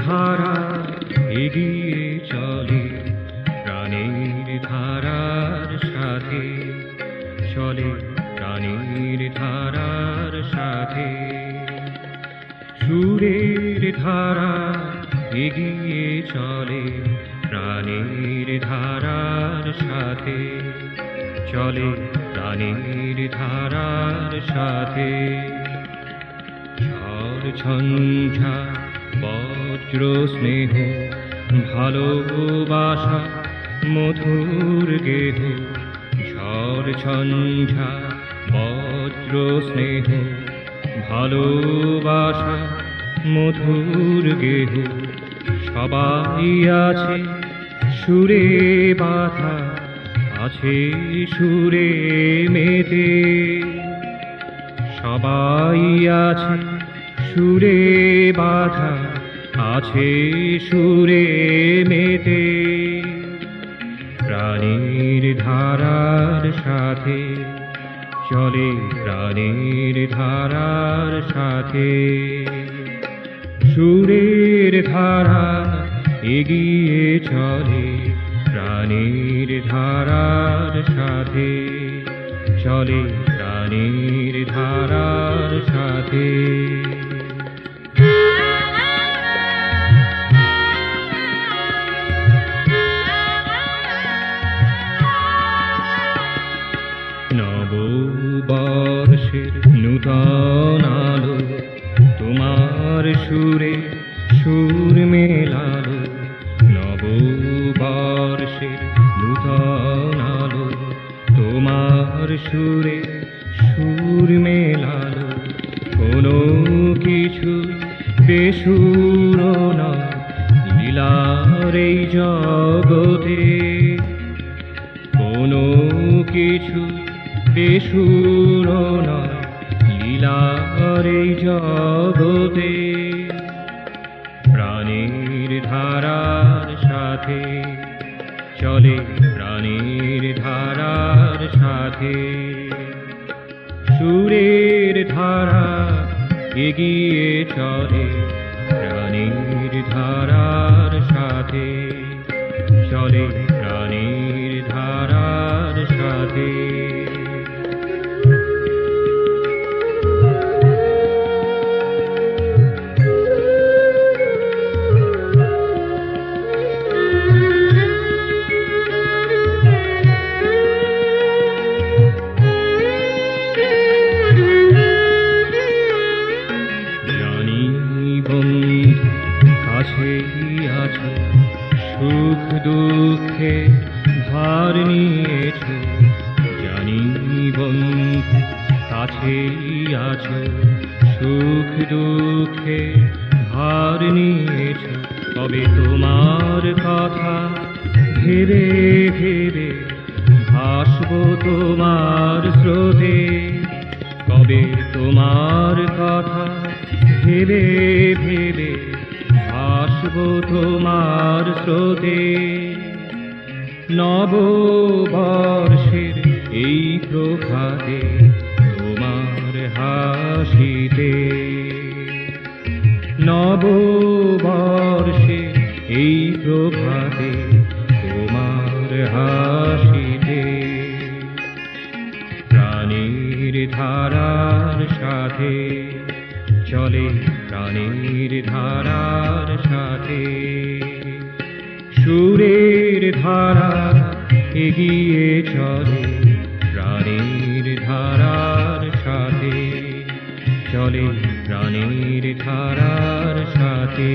ধারা এগিয়ে চলে, প্রাণের ধারার সাথে চলে, প্রাণের ধারার সাথে। সুরের ধারা এগিয়ে চলে, প্রাণের ধারার সাথে চলে, প্রাণের ধারার সাথে। ঝড় ঝঞ্ঝা বজ্র স্নেহ ভালোবাসা মধুর গেহ, ঝড় ঝঞ্ঝা বজ্র স্নেহ ভালোবাসা মধুর গেহ। সবাই আছে সুরে বাঁধা, আছে সুরে মেতে, সবাই আছে সুরে বাঁধা, আছে সুরে মেতে। প্রাণের ধারার সাথে চলে, প্রাণের ধারার সাথে। সুরের ধারা এগিয়ে চলে, প্রাণের ধারার সাথে চলে, প্রাণের ধারার সাথে। নববর্ষের নূতন আলো তোমার সুরে সুর মেলালো, নববর্ষের নূতন আলো তোমার সুরে সুর মেলালো। কোনো কিছু বেসুর নয় লীলার এই জগতে, কোনো কিছু বেসুর নয় লীলার এই জগতে। প্রাণের ধারার সাথে চলে, প্রাণের ধারার সাথে। সুরের ধারা এগিয়ে চলে, প্রাণের ধারার সাথে চলে, প্রাণের ধারার সাথে। কাছেই আছো, সুখ দুঃখে ভার নিয়েছো, জানি বন্ধু কাছেই আছো, সুখ দুঃখে ভার নিয়েছো। তবে তোমার কথা ভেবে ভেবে ভাসবো তোমার স্রোতে, কবে তোমার কথা ভেবে ভেবে ভাসবো তোমার স্রোতে। নববর্ষের এই প্রভাতে তোমার হাসিতে, নববর্ষের এই প্রভাতে তোমার হাসিতে। প্রাণের ধারার সাথে চলে, প্রাণের ধারার সাথে। সুরের ধারা এগিয়ে চলে, প্রাণের ধারার সাথে চলে, প্রাণের ধারার সাথে।